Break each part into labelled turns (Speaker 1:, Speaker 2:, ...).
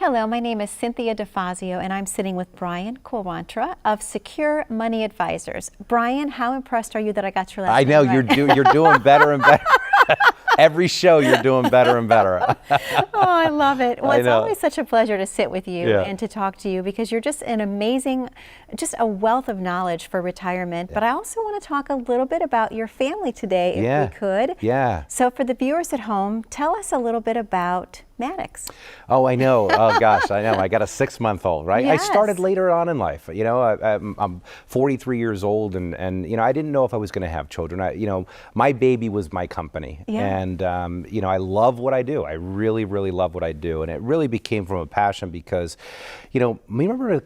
Speaker 1: Hello, my name is Cynthia DeFazio, and I'm sitting with Brian Quaranta of Secure Money Advisors. Brian, how impressed are you that I got your last name
Speaker 2: I know,
Speaker 1: right?
Speaker 2: you're doing better and better. Every show you're doing better and better.
Speaker 1: Oh, I love it. Well,
Speaker 2: I
Speaker 1: it's
Speaker 2: know.
Speaker 1: always such a pleasure to sit with you
Speaker 2: Yeah.
Speaker 1: and to talk to you, because you're just an amazing, just a wealth of knowledge for retirement.
Speaker 2: Yeah.
Speaker 1: But I also want to talk a little bit about your family today, if
Speaker 2: Yeah.
Speaker 1: we could.
Speaker 2: Yeah.
Speaker 1: So for the viewers at home, tell us a little bit about Maddox.
Speaker 2: Oh, I know. Oh, gosh, I know. I got a 6-month-old, right?
Speaker 1: Yes.
Speaker 2: I started later on in life. You know, I'm 43 years old, and you know, I didn't know if I was going to have children. You know, my baby was my company,
Speaker 1: Yeah.
Speaker 2: and you know, I love what I do. I really, really love what I do, and it really became from a passion because, you know, remember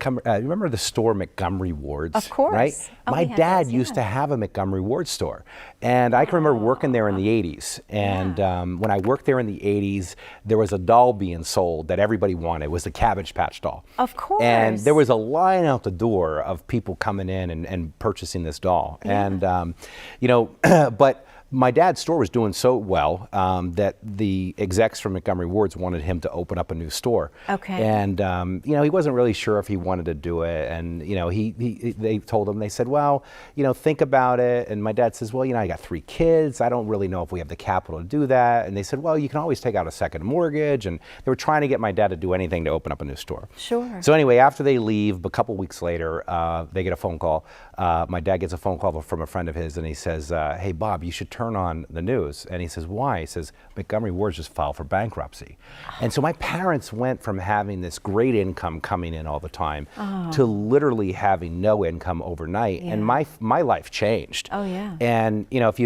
Speaker 2: the store Montgomery Ward's?
Speaker 1: Of course.
Speaker 2: Right?
Speaker 1: Oh,
Speaker 2: My
Speaker 1: we had
Speaker 2: dad
Speaker 1: those,
Speaker 2: used
Speaker 1: yeah.
Speaker 2: to have a Montgomery Ward store, and I can remember working there in the 80s. And when I worked there in the 80s, there was a doll being sold that everybody wanted. It was the Cabbage Patch doll.
Speaker 1: Of course.
Speaker 2: And there was a line out the door of people coming in and purchasing this doll.
Speaker 1: Yeah.
Speaker 2: And, you know, but my dad's store was doing so well that the execs from Montgomery Ward's wanted him to open up a new store.
Speaker 1: Okay.
Speaker 2: And, you know, he wasn't really sure if he wanted to do it. And, you know, they told him, they said, well, you know, think about it. And my dad says, well, you know, I got 3 kids. I don't really know if we have the capital to do that. And they said, well, you can always take out a second mortgage. And they were trying to get my dad to do anything to open up a new store.
Speaker 1: Sure.
Speaker 2: So anyway, after they leave, a couple weeks later, they get a phone call. My dad gets a phone call from a friend of his, and he says, hey, Bob, you should turn on the news. And he says, why? He says, Montgomery Ward's just filed for bankruptcy. And so my parents went from having this great income coming in all the time to literally having no income overnight.
Speaker 1: Yeah.
Speaker 2: And my life changed.
Speaker 1: Oh, yeah.
Speaker 2: And, you know, if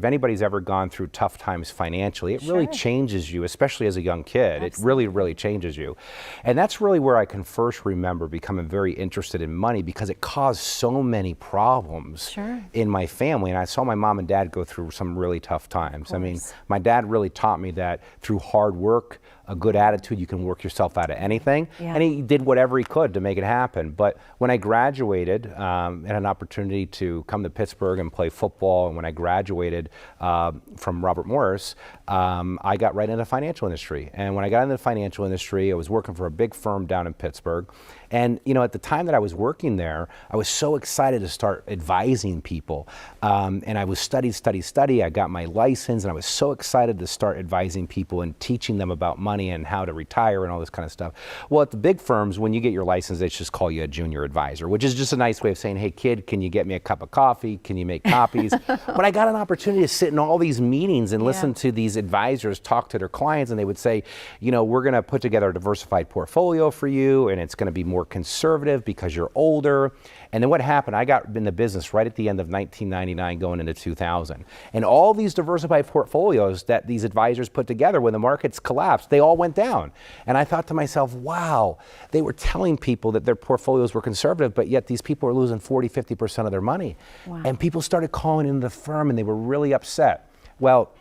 Speaker 2: anybody's ever gone through tough times financially, it really
Speaker 1: Sure.
Speaker 2: changes you, especially as a young kid.
Speaker 1: Absolutely.
Speaker 2: It really, really changes you. And that's really where I can first remember becoming very interested in money, because it caused so many problems
Speaker 1: Sure.
Speaker 2: in my family. And I saw my mom and dad go through some really tough times. I mean,
Speaker 1: course.
Speaker 2: my dad really taught me that through hard work, a good attitude, you can work yourself out of anything.
Speaker 1: Yeah.
Speaker 2: And he did whatever he could to make it happen. But when I graduated, had an opportunity to come to Pittsburgh and play football. And when I graduated from Robert Morris, I got right into the financial industry. And when I got into the financial industry, I was working for a big firm down in Pittsburgh. And, you know, at the time that I was working there, I was so excited to start advising people. And I was study. I got my license, and I was so excited to start advising people and teaching them about money and how to retire and all this kind of stuff. Well, at the big firms, when you get your license, they just call you a junior advisor, which is just a nice way of saying, hey, kid, can you get me a cup of coffee? Can you make copies? But I got an opportunity to sit in all these meetings and listen to these advisors talk to their clients, and they would say, you know, we're going to put together a diversified portfolio for you, and it's going to be more conservative because you're older. And then what happened? I got in the business right at the end of 1999 going into 2000. And all these diversified portfolios that these advisors put together when the markets collapsed, they all went down. And I thought to myself, wow, they were telling people that their portfolios were conservative, but yet these people are losing 40, 50% of their money.
Speaker 1: Wow.
Speaker 2: And people started calling into the firm, and they were really upset. Well,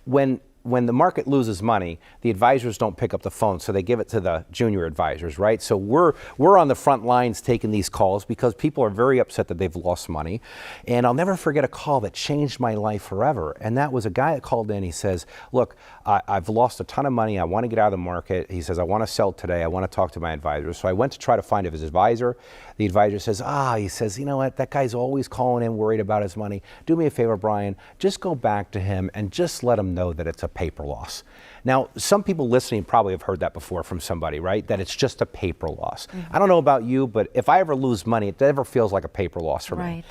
Speaker 2: when the market loses money, the advisors don't pick up the phone, so they give it to the junior advisors, right? So we're on the front lines taking these calls because people are very upset that they've lost money. And I'll never forget a call that changed my life forever. And that was a guy that called in. He says, look, I've lost a ton of money. I want to get out of the market. He says, I want to sell today. I want to talk to my advisor. So I went to try to find his advisor. The advisor says, he says, you know what? That guy's always calling in worried about his money. Do me a favor, Brian, just go back to him and just let him know that it's a paper loss. Now, some people listening probably have heard that before from somebody, right? That it's just a paper loss. Mm-hmm. I don't know about you, but if I ever lose money, it never feels like a paper loss for me.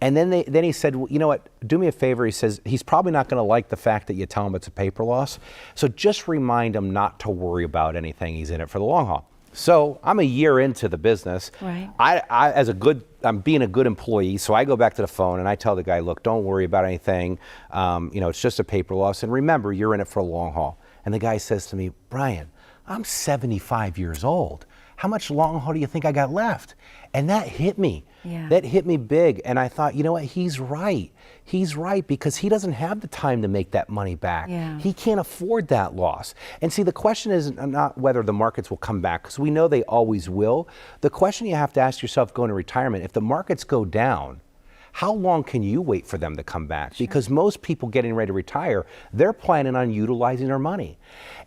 Speaker 2: And then he said, well, you know what, do me a favor. He says, he's probably not going to like the fact that you tell him it's a paper loss. So just remind him not to worry about anything. He's in it for the long haul. So I'm a year into the business.
Speaker 1: Right.
Speaker 2: I'm being a good employee, so I go back to the phone and I tell the guy, look, don't worry about anything. You know, it's just a paper loss. And remember, you're in it for a long haul. And the guy says to me, Brian, I'm 75 years old. How much long haul do you think I got left? And that hit me.
Speaker 1: Yeah.
Speaker 2: That hit me big. And I thought, you know what? He's right. He's right, because he doesn't have the time to make that money back.
Speaker 1: Yeah.
Speaker 2: He can't afford that loss. And see, the question is not whether the markets will come back, because we know they always will. The question you have to ask yourself going to retirement, if the markets go down, how long can you wait for them to come back? Because most people getting ready to retire, they're planning on utilizing their money.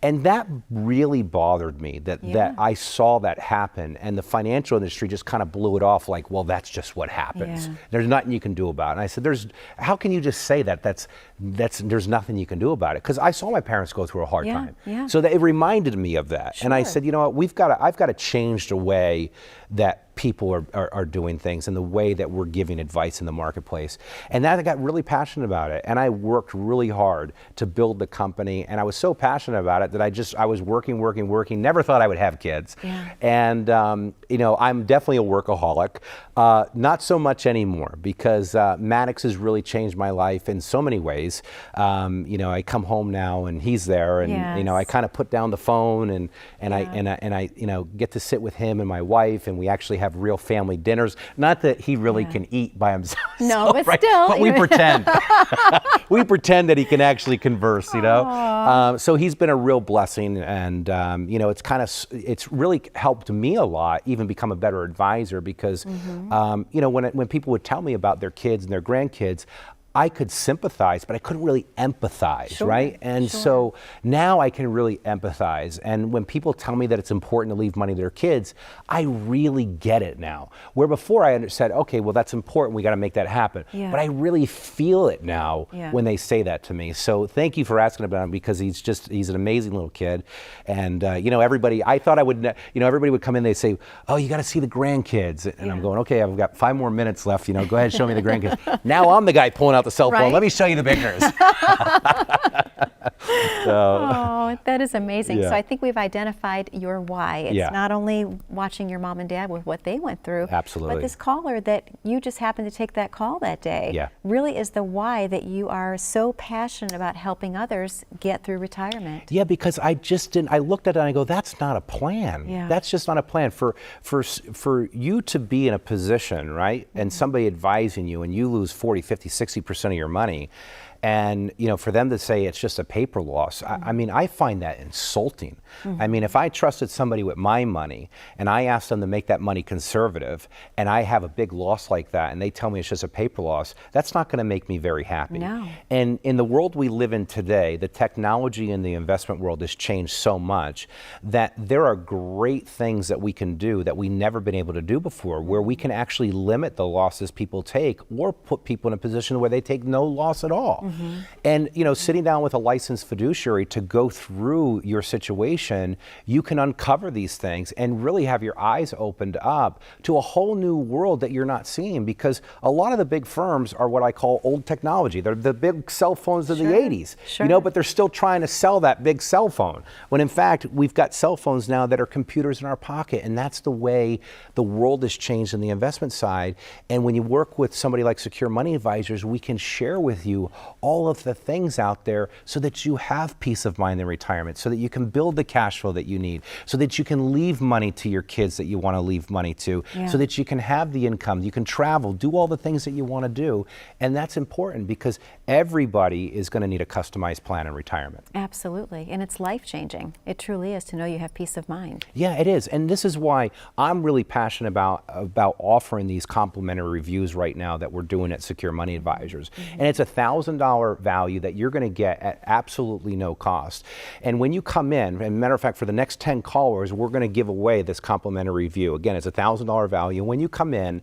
Speaker 2: And that really bothered me, that I saw that happen, and the financial industry just kind of blew it off like, well, that's just what happens. There's nothing you can do about it. And I said, how can you just say that? There's nothing you can do about it. Because I saw my parents go through a hard time. So it reminded me of that. And I said, you know what, I've got to change the way that people are doing things and the way that we're giving advice in the marketplace. And that I got really passionate about it. And I worked really hard to build the company. And I was so passionate about it that I was working, never thought I would have kids. And, you know, I'm definitely a workaholic. Not so much anymore, because Maddox has really changed my life in so many ways. You know, I come home now and he's there, and you know, I kind of put down the phone and I you know, get to sit with him and my wife, and we actually have real family dinners. Not that he really can eat by himself.
Speaker 1: No, but still.
Speaker 2: But we pretend. We pretend that he can actually converse, you know. So he's been a real blessing, and you know, it's really helped me a lot, even become a better advisor, because you know, when people would tell me about their kids and their grandkids, I could sympathize, but I couldn't really empathize, right? And so now I can really empathize. And when people tell me that it's important to leave money to their kids, I really get it now. Where before I said, okay, well, that's important, we got to make that happen. But I really feel it now when they say that to me. So thank you for asking about him, because he's an amazing little kid. And you know, I thought I would, you know, everybody would come in, they'd say, oh, you got to see the grandkids. And I'm going, okay, I've got 5 more minutes left, you know, go ahead, show me the grandkids. Now I'm the guy pulling out the cell phone. Let me show you the pictures.
Speaker 1: Oh, that is amazing. So I think we've identified your why. It's not only watching your mom and dad with what they went through, but this caller that you just happened to take that call that day really is the why that you are so passionate about helping others get through retirement.
Speaker 2: Yeah, because I looked at it and I go, that's not a plan. That's just not a plan. For you to be in a position, right, and somebody advising you, and you lose 40, 50, 60% of your money, and you know, for them to say it's just a paper loss, I mean, I find that insulting. I mean, if I trusted somebody with my money and I asked them to make that money conservative, and I have a big loss like that, and they tell me it's just a paper loss, that's not going to make me very happy. And in the world we live in today, the technology in the investment world has changed so much that there are great things that we can do that we never been able to do before, where we can actually limit the losses people take, or put people in a position where they take no loss at all. And you know, sitting down with a licensed fiduciary to go through your situation, you can uncover these things and really have your eyes opened up to a whole new world that you're not seeing, because a lot of the big firms are what I call old technology. They're the big cell phones of the 80s, you know, but they're still trying to sell that big cell phone, when in fact we've got cell phones now that are computers in our pocket. And that's the way the world has changed in the investment side. And when you work with somebody like Secure Money Advisors, we can share with you all of the things out there so that you have peace of mind in retirement, so that you can build the cash flow that you need, so that you can leave money to your kids that you want to leave money to, so that you can have the income, you can travel, do all the things that you want to do. And that's important, because everybody is going to need a customized plan in retirement.
Speaker 1: Absolutely. And it's life-changing. It truly is, to know you have peace of mind.
Speaker 2: Yeah, it is. And this is why I'm really passionate about offering these complimentary reviews right now that we're doing at Secure Money Advisors. And it's $1,000 value that you're going to get at absolutely no cost. And when you come in, and matter of fact, for the next 10 callers, we're going to give away this complimentary review. Again, it's $1,000 value. When you come in,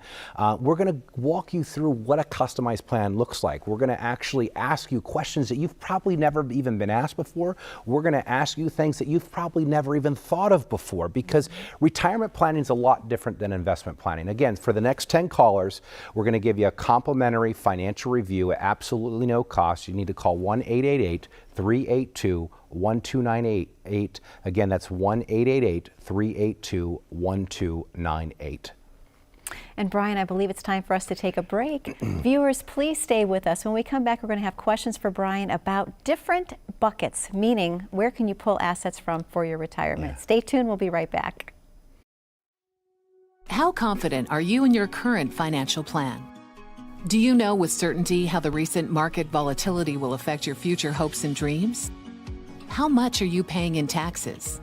Speaker 2: we're going to walk you through what a customized plan looks like. We're going to actually ask you questions that you've probably never even been asked before. We're going to ask you things that you've probably never even thought of before, because retirement planning is a lot different than investment planning. Again, for the next 10 callers, we're going to give you a complimentary financial review at absolutely no cost. You need to call 1-888-382-1298. Again, that's 1-888-382-1298.
Speaker 1: And Brian, I believe it's time for us to take a break. Viewers, please stay with us. When we come back, we're going to have questions for Brian about different buckets, meaning where can you pull assets from for your retirement. Stay tuned. We'll be right back.
Speaker 3: How confident are you in your current financial plan? Do you know with certainty how the recent market volatility will affect your future hopes and dreams? How much are you paying in taxes?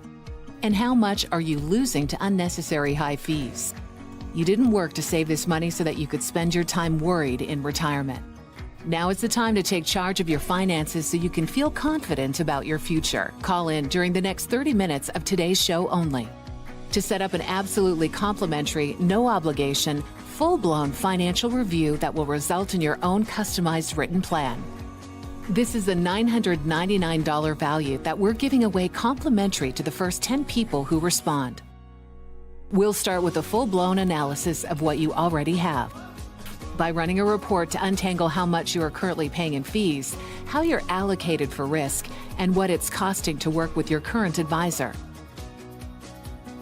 Speaker 3: And how much are you losing to unnecessary high fees? You didn't work to save this money so that you could spend your time worried in retirement. Now is the time to take charge of your finances so you can feel confident about your future. Call in during the next 30 minutes of today's show only to set up an absolutely complimentary, no obligation, full-blown financial review that will result in your own customized written plan. This is a $999 value that we're giving away complimentary to the first 10 people who respond. We'll start with a full-blown analysis of what you already have by running a report to untangle how much you are currently paying in fees, how you're allocated for risk, and what it's costing to work with your current advisor.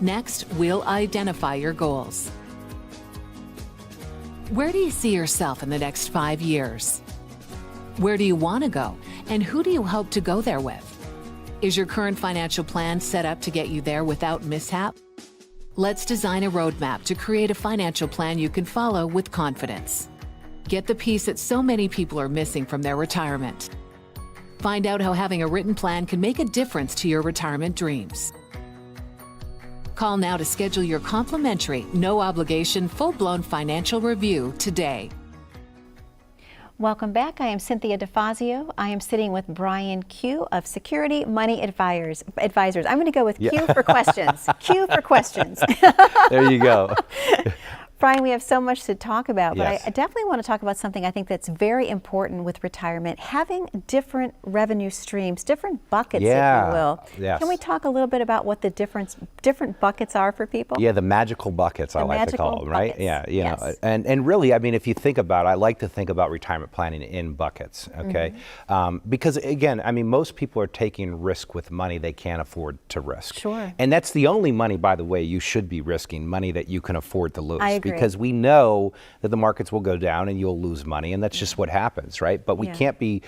Speaker 3: Next, we'll identify your goals. Where do you see yourself in the next 5 years? Where do you want to go, and who do you hope to go there with? Is your current financial plan set up to get you there without mishap? Let's design a roadmap to create a financial plan you can follow with confidence. Get the piece that so many people are missing from their retirement. Find out how having a written plan can make a difference to your retirement dreams. Call now to schedule your complimentary, no obligation, full-blown financial review today.
Speaker 1: Welcome back. I am Cynthia DeFazio. I am sitting with Brian Q of Security Money Advisors. I'm going to go with Q for questions. Q for questions.
Speaker 2: There you go.
Speaker 1: Brian, we have so much to talk about, but
Speaker 2: Yes.
Speaker 1: I definitely want to talk about something I think that's very important with retirement, having different revenue streams, different buckets, if you will.
Speaker 2: Yes.
Speaker 1: Can we talk a little bit about what the different buckets are for people?
Speaker 2: Yeah, the magical buckets, I like to call them, right?
Speaker 1: Buckets.
Speaker 2: Yeah, you
Speaker 1: Yes.
Speaker 2: know, and really, I mean, if you think about it, I like to think about retirement planning in buckets, okay? Because again, I mean, most people are taking risk with money they can't afford to risk.
Speaker 1: Sure.
Speaker 2: And that's the only money, by the way, you should be risking, money that you can afford to lose.
Speaker 1: I agree.
Speaker 2: Because we know that the markets will go down and you'll lose money, and that's just what happens, right? But we can't be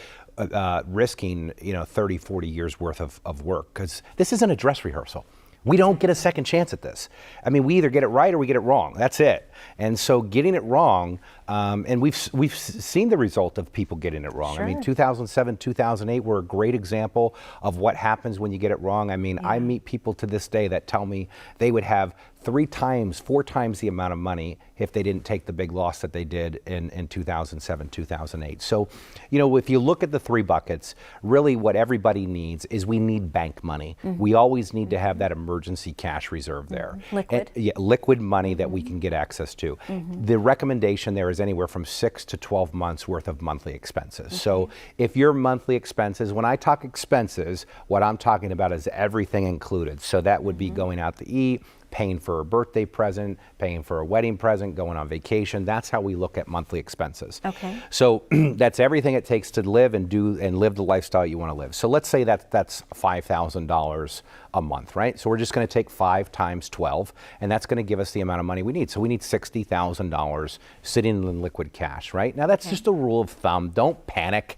Speaker 2: risking, 30, 40 years worth of work, because this isn't a dress rehearsal. We don't get a second chance at this. I mean, we either get it right or we get it wrong. That's it. And so getting it wrong, and we've seen the result of people getting it wrong.
Speaker 1: Sure.
Speaker 2: I mean, 2007, 2008 were a great example of what happens when you get it wrong. I mean, I meet people to this day that tell me they would have 3 times, 4 times the amount of money if they didn't take the big loss that they did in 2007, 2008. So, if you look at the 3 buckets, really what everybody needs is we need bank money. We always need to have that emergency cash reserve there.
Speaker 1: Liquid.
Speaker 2: Liquid money that we can get access to. The recommendation there is anywhere from 6 to 12 months worth of monthly expenses. So if your monthly expenses, when I talk expenses, what I'm talking about is everything included. So that would be going out to eat, paying for a birthday present, paying for a wedding present, going on vacation. That's how we look at monthly expenses.
Speaker 1: Okay.
Speaker 2: So that's everything it takes to live and live the lifestyle you want to live. So let's say that's $5,000 a month, right? So we're just going to take 5 times 12, and that's going to give us the amount of money we need. So we need $60,000 sitting in liquid cash, right? Now that's just a rule of thumb. Don't panic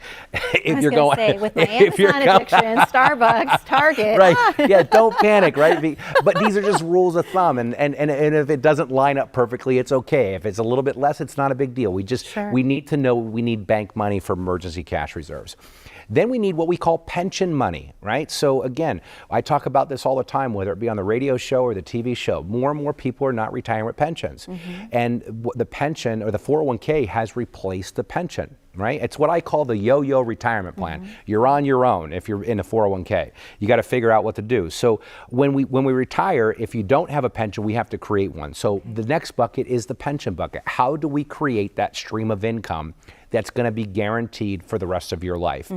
Speaker 2: if you're going.
Speaker 1: Say, with my Amazon addiction, Starbucks, Target.
Speaker 2: Right? Yeah. Don't panic, right? But these are just rules of thumb, and if it doesn't line up perfectly, it's okay. If it's a little bit less, it's not a big deal. We need to know we need bank money for emergency cash reserves. Then we need what we call pension money, right? So again, I talk about this all the time, whether it be on the radio show or the TV show. More and more people are not retiring with pensions. And the pension or the 401k has replaced the pension, right? It's what I call the yo-yo retirement plan. You're on your own if you're in a 401k. You got to figure out what to do. So when we retire, if you don't have a pension, we have to create one. So the next bucket is the pension bucket. How do we create that stream of income that's going to be guaranteed for the rest of your life?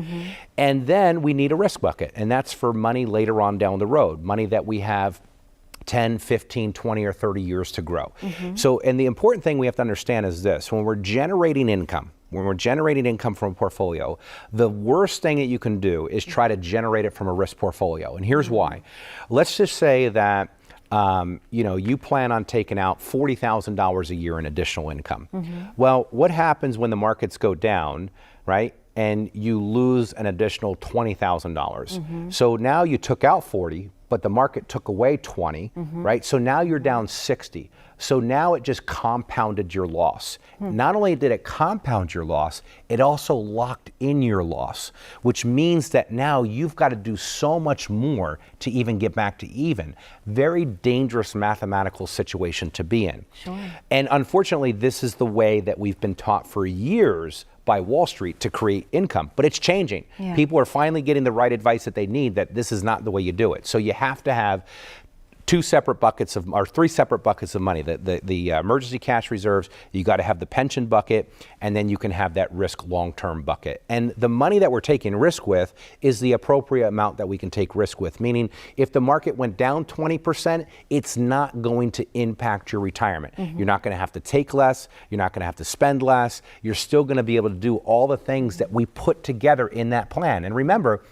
Speaker 2: And then we need a risk bucket, and that's for money later on down the road, money that we have 10, 15, 20, or 30 years to grow. So, and the important thing we have to understand is this: when we're generating income from a portfolio, the worst thing that you can do is try to generate it from a risk portfolio. And here's why. Let's just say that you plan on taking out $40,000 a year in additional income. Well, what happens when the markets go down, right? And you lose an additional $20,000. So now you took out 40, but the market took away 20, right? So now you're down 60. So now it just compounded your loss. Not only did it compound your loss, it also locked in your loss, which means that now you've got to do so much more to even get back to even. Very dangerous mathematical situation to be in.
Speaker 1: Sure.
Speaker 2: And unfortunately, this is the way that we've been taught for years by Wall Street to create income, but it's changing.
Speaker 1: Yeah.
Speaker 2: People are finally getting the right advice that they need, that this is not the way you do it. So you have to have three separate buckets of money. The emergency cash reserves, you got to have the pension bucket, and then you can have that risk long-term bucket. And the money that we're taking risk with is the appropriate amount that we can take risk with, meaning if the market went down 20%, it's not going to impact your retirement. You're not going to have to take less, you're not going to have to spend less, you're still going to be able to do all the things that we put together in that plan. And remember,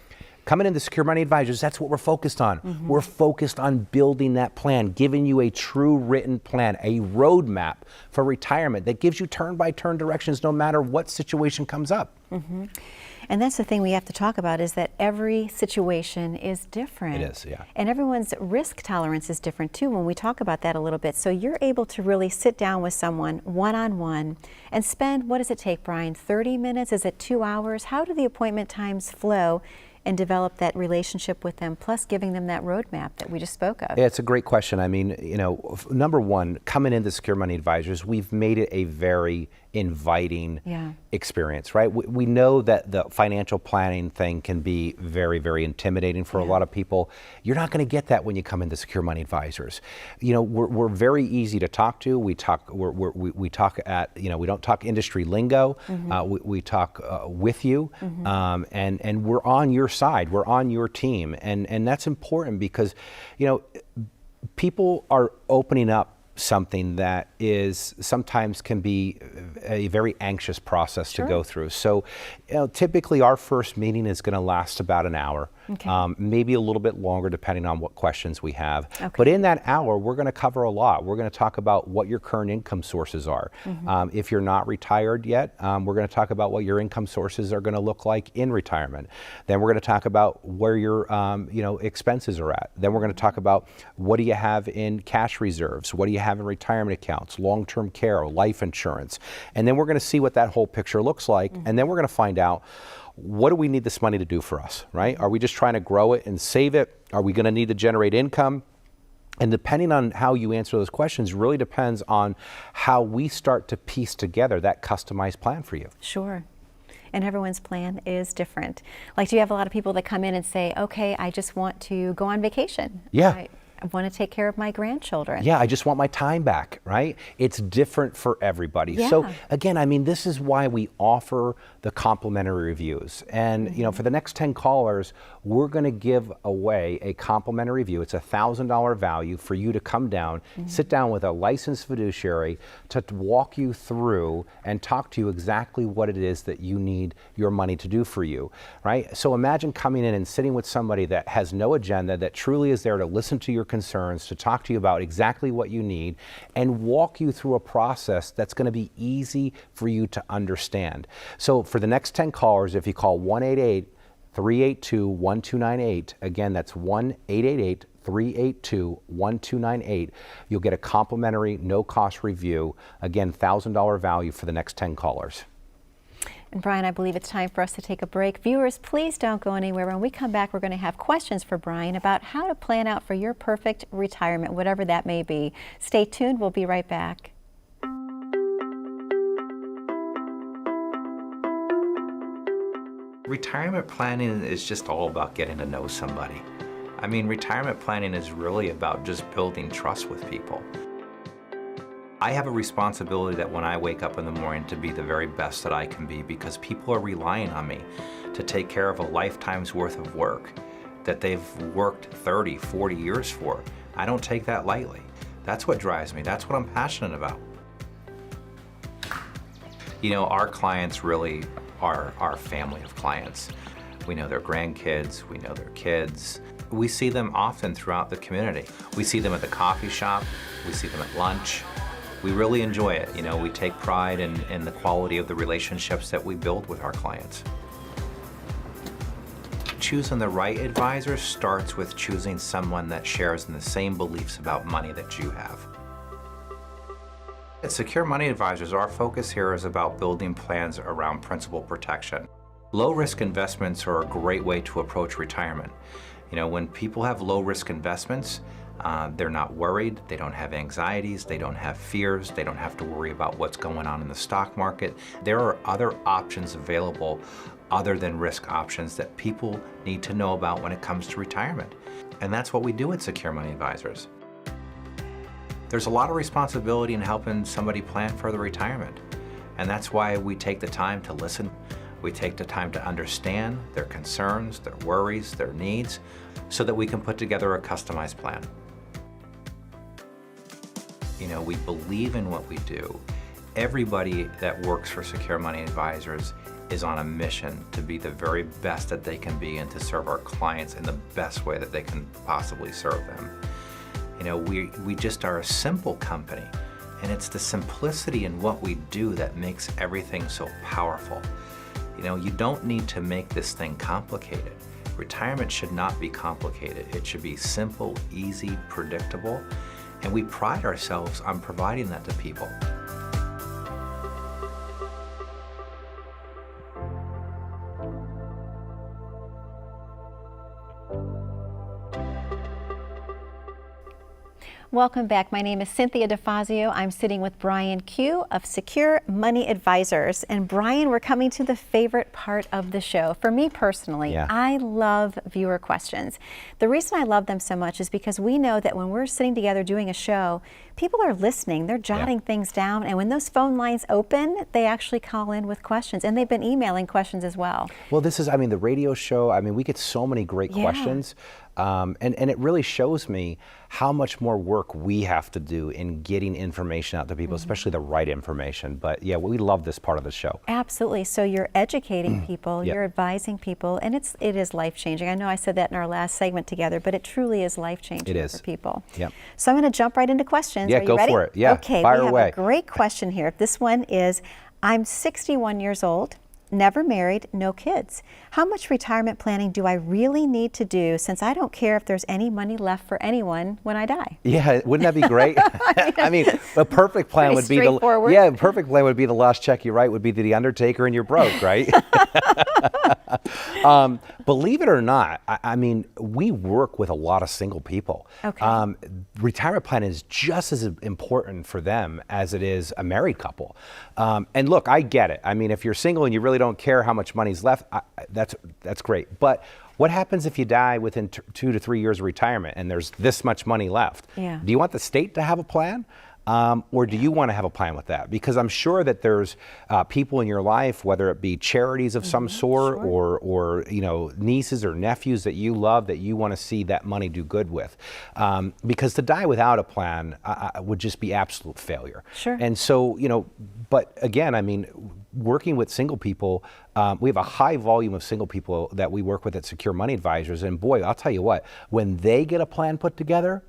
Speaker 2: coming into Secure Money Advisors, that's what we're focused on. We're focused on building that plan, giving you a true written plan, a roadmap for retirement that gives you turn-by-turn directions no matter what situation comes up.
Speaker 1: And that's the thing we have to talk about, is that every situation is different.
Speaker 2: It is, yeah.
Speaker 1: And everyone's risk tolerance is different too, when we talk about that a little bit. So you're able to really sit down with someone one-on-one and spend, what does it take, Brian, 30 minutes? Is it 2 hours? How do the appointment times flow and develop that relationship with them, plus giving them that roadmap that we just spoke of?
Speaker 2: Yeah, it's a great question. I mean, you know, number one, coming into Secure Money Advisors, we've made it a very inviting experience, right? We know that the financial planning thing can be very, very intimidating for a lot of people. You're not going to get that when you come into Secure Money Advisors. You know, we're very easy to talk to. We talk at, you know, we don't talk industry lingo. We talk with you, and we're on your side. We're on your team, and that's important because, you know, people are opening up something that is sometimes can be a very anxious process to go through. So, you know, typically our first meeting is going to last about an hour, maybe a little bit longer depending on what questions we have. But in that hour, we're going to cover a lot. We're going to talk about what your current income sources are. If you're not retired yet, we're going to talk about what your income sources are going to look like in retirement. Then we're going to talk about where your you know, expenses are at. Then we're going to talk about what do you have in cash reserves, what do you have in retirement accounts, long-term care, life insurance. And then we're going to see what that whole picture looks like. And then we're going to find out, what do we need this money to do for us, right? Are we just trying to grow it and save it? Are we going to need to generate income? And depending on how you answer those questions really depends on how we start to piece together that customized plan for you.
Speaker 1: Sure. And everyone's plan is different. Like, do you have a lot of people that come in and say, okay, I just want to go on vacation?
Speaker 2: Yeah.
Speaker 1: I want to take care of my grandchildren.
Speaker 2: Yeah, I just want my time back, right? It's different for everybody.
Speaker 1: Yeah.
Speaker 2: So again, I mean, this is why we offer the complimentary reviews. And you know, for the next 10 callers, we're going to give away a complimentary review. It's a $1,000 value for you to come down, sit down with a licensed fiduciary to walk you through and talk to you exactly what it is that you need your money to do for you, right? So imagine coming in and sitting with somebody that has no agenda, that truly is there to listen to your concerns, to talk to you about exactly what you need, and walk you through a process that's going to be easy for you to understand. So for the next 10 callers, if you call 1-888-382-1298, again, that's 1-888-382-1298, you'll get a complimentary, no-cost review. Again, $1,000 value for the next 10 callers.
Speaker 1: And Brian, I believe it's time for us to take a break. Viewers, please don't go anywhere. When we come back, we're going to have questions for Brian about how to plan out for your perfect retirement, whatever that may be. Stay tuned. We'll be right back.
Speaker 4: Retirement planning is just all about getting to know somebody. I mean, retirement planning is really about just building trust with people. I have a responsibility that when I wake up in the morning to be the very best that I can be, because people are relying on me to take care of a lifetime's worth of work that they've worked 30, 40 years for. I don't take that lightly. That's what drives me. That's what I'm passionate about. You know, our clients really are our family of clients. We know their grandkids, we know their kids. We see them often throughout the community. We see them at the coffee shop, we see them at lunch. We really enjoy it. You know, we take pride in the quality of the relationships that we build with our clients. Choosing the right advisor starts with choosing someone that shares in the same beliefs about money that you have. At Secure Money Advisors, our focus here is about building plans around principal protection. Low-risk investments are a great way to approach retirement. You know, when people have low-risk investments, they're not worried, they don't have anxieties, they don't have fears, they don't have to worry about what's going on in the stock market. There are other options available other than risk options that people need to know about when it comes to retirement. And that's what we do at Secure Money Advisors. There's a lot of responsibility in helping somebody plan for their retirement. And that's why we take the time to listen. We take the time to understand their concerns, their worries, their needs, so that we can put together a customized plan. You know, we believe in what we do. Everybody that works for Secure Money Advisors is on a mission to be the very best that they can be and to serve our clients in the best way that they can possibly serve them. You know, we just are a simple company, and it's the simplicity in what we do that makes everything so powerful. You know, you don't need to make this thing complicated. Retirement should not be complicated. It should be simple, easy, predictable, and we pride ourselves on providing that to people.
Speaker 1: Welcome back. My name is Cynthia DeFazio. I'm sitting with Brian Q of Secure Money Advisors. And Brian, we're coming to the favorite part of the show. For me personally, I love viewer questions. The reason I love them so much is because we know that when we're sitting together doing a show, people are listening, they're jotting things down, and when those phone lines open, they actually call in with questions, and they've been emailing questions as well.
Speaker 2: Well, this is, I mean, the radio show, I mean, we get so many great questions. And it really shows me how much more work we have to do in getting information out to people, especially the right information. But yeah, we love this part of the show.
Speaker 1: Absolutely. So you're educating people, you're advising people, and it is life-changing. I know I said that in our last segment together, but it truly is life-changing for people. So I'm going to jump right into questions.
Speaker 2: Yeah,
Speaker 1: Are you
Speaker 2: go
Speaker 1: ready?
Speaker 2: for it. Yeah,
Speaker 1: okay,
Speaker 2: fire
Speaker 1: we have
Speaker 2: away.
Speaker 1: a great question here. This one is, I'm 61 years old. Never married, no kids. How much retirement planning do I really need to do, since I don't care if there's any money left for anyone when I die?
Speaker 2: Yeah, wouldn't that be great? I mean, a perfect plan would be perfect plan would be the last check you write would be to the undertaker and you're broke, right? Believe it or not, I mean, we work with a lot of single people. Retirement plan is just as important for them as it is a married couple. And look, I get it. I mean, if you're single and you really don't care how much money's left, that's great. But what happens if you die within 2 to 3 years of retirement and there's this much money left? Do you want the state to have a plan? Or do you want to have a plan with that? Because I'm sure that there's people in your life, whether it be charities of some sort or you know, nieces or nephews that you love that you want to see that money do good with. Because to die without a plan would just be absolute failure. And so, you know, but again, I mean, working with single people, we have a high volume of single people that we work with at Secure Money Advisors. And boy, I'll tell you what, when they get a plan put together,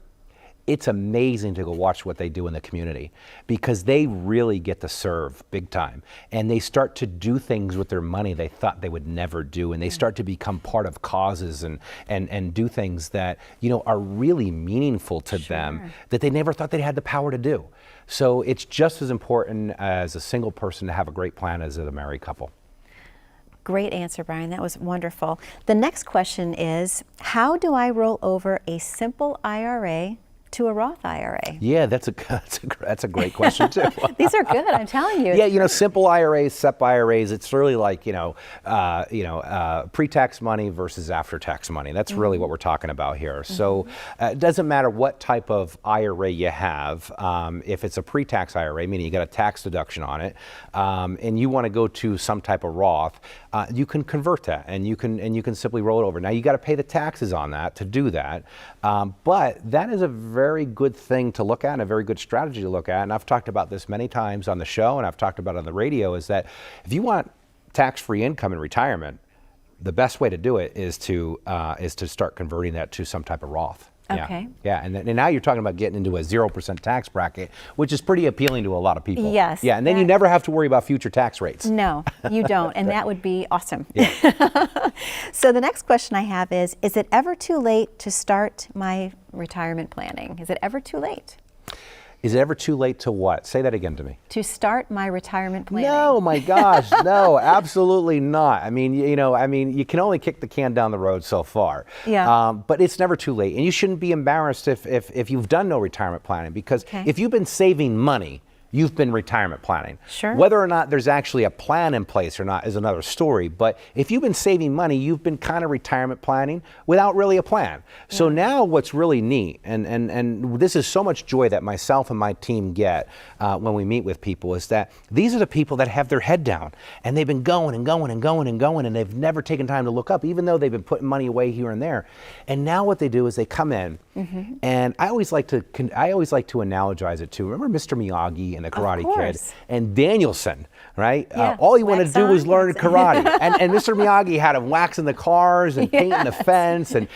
Speaker 2: it's amazing to go watch what they do in the community, because they really get to serve big time, and they start to do things with their money they thought they would never do, and they start to become part of causes and do things that, you know, are really meaningful to them that they never thought they had the power to do. So it's just as important as a single person to have a great plan as a married couple.
Speaker 1: Great answer, Brian. That was wonderful. The next question is, how do I roll over a simple IRA to a Roth IRA? Yeah,
Speaker 2: that's a great question too.
Speaker 1: These are good, I'm telling you.
Speaker 2: Yeah, you know, simple IRAs, SEP IRAs, it's really like, pre-tax money versus after-tax money. That's really what we're talking about here. So it doesn't matter what type of IRA you have. If it's a pre-tax IRA, meaning you got a tax deduction on it, and you want to go to some type of Roth, you can convert that and you can simply roll it over. Now you got to pay the taxes on that to do that, but that is a very good thing to look at and a very good strategy to look at. And I've talked about this many times on the show, and I've talked about it on the radio, is that if you want tax-free income in retirement, the best way to do it is to start converting that to some type of Roth. Yeah, and now you're talking about getting into a 0% tax bracket, which is pretty appealing to a lot of people.
Speaker 1: Yes.
Speaker 2: Yeah, and then you never have to worry about future tax rates.
Speaker 1: No, you don't, and that would be awesome. So the next question I have is it ever too late to start my retirement planning? Is it ever too late?
Speaker 2: Is it ever too late to what? Say that again to me.
Speaker 1: To start my retirement planning.
Speaker 2: No, my gosh, no, absolutely not. I mean, you can only kick the can down the road so far.
Speaker 1: Yeah.
Speaker 2: But it's never too late. And you shouldn't be embarrassed if you've done no retirement planning, because if you've been saving money, you've been retirement planning.
Speaker 1: Sure.
Speaker 2: Whether or not there's actually a plan in place or not is another story. But if you've been saving money, you've been kind of retirement planning without really a plan. So now what's really neat, and this is so much joy that myself and my team get when we meet with people, is that these are the people that have their head down and they've been going and going and going and going, and they've never taken time to look up, even though they've been putting money away here and there. And now what they do is they come in, and I always like to analogize it to, remember Mr. Miyagi and the Karate Kid and Danielson, right?
Speaker 1: Yeah.
Speaker 2: All he wanted to do was learn karate. and Mr. Miyagi had him waxing the cars and painting the fence and,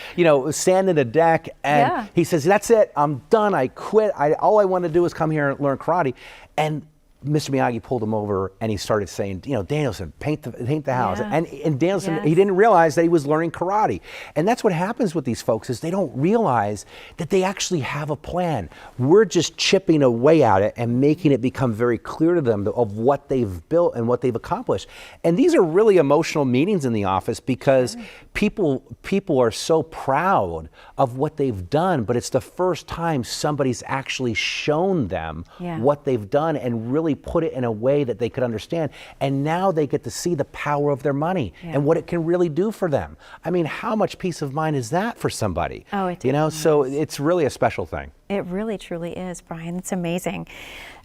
Speaker 2: sanding the deck. And he says, that's it, I'm done, I quit. All I want to do is come here and learn karate. And Mr. Miyagi pulled him over and he started saying, Danielson, paint the house. And Danielson, he didn't realize that he was learning karate. And that's what happens with these folks, is they don't realize that they actually have a plan. We're just chipping away at it and making it become very clear to them of what they've built and what they've accomplished. And these are really emotional meetings in the office, because people are so proud of what they've done, but it's the first time somebody's actually shown them what they've done and really put it in a way that they could understand. And now they get to see the power of their money and what it can really do for them. I mean, how much peace of mind is that for somebody?
Speaker 1: Oh, it is.
Speaker 2: So it's really a special thing.
Speaker 1: It really, truly is, Brian. It's amazing.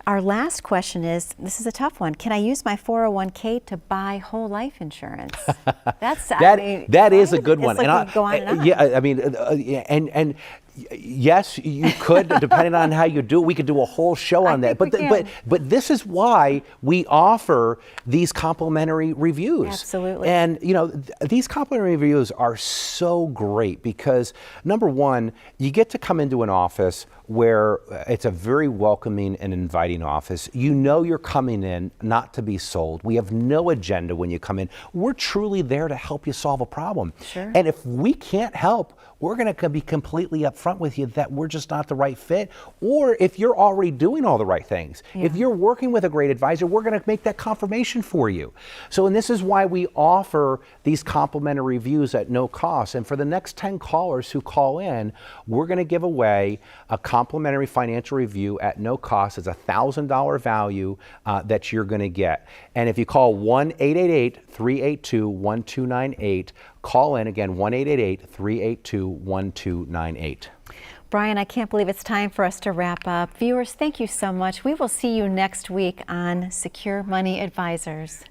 Speaker 1: Our last question is, this is a tough one. Can I use my 401k to buy whole life insurance?
Speaker 2: That is a good one.
Speaker 1: It's like we go on and on.
Speaker 2: Yeah, I mean, and yes, you could, depending on how you do it. We could do a whole show on that. But this is why we offer these complimentary reviews.
Speaker 1: Absolutely.
Speaker 2: And these complimentary reviews are so great because, number one, you get to come into an office where it's a very welcoming and inviting office. You're coming in not to be sold. We have no agenda when you come in. We're truly there to help you solve a problem.
Speaker 1: Sure.
Speaker 2: And if we can't help, we're going to be completely upfront with you that we're just not the right fit. Or if you're already doing all the right things, if you're working with a great advisor, we're going to make that confirmation for you. So, and this is why we offer these complimentary reviews at no cost. And for the next 10 callers who call in, we're going to give away a complimentary financial review at no cost. It's a $1,000 value that you're going to get. And if you call 1-888-382-1298, call in again, 1-888-382-1298.
Speaker 1: Brian, I can't believe it's time for us to wrap up. Viewers, thank you so much. We will see you next week on Secure Money Advisors.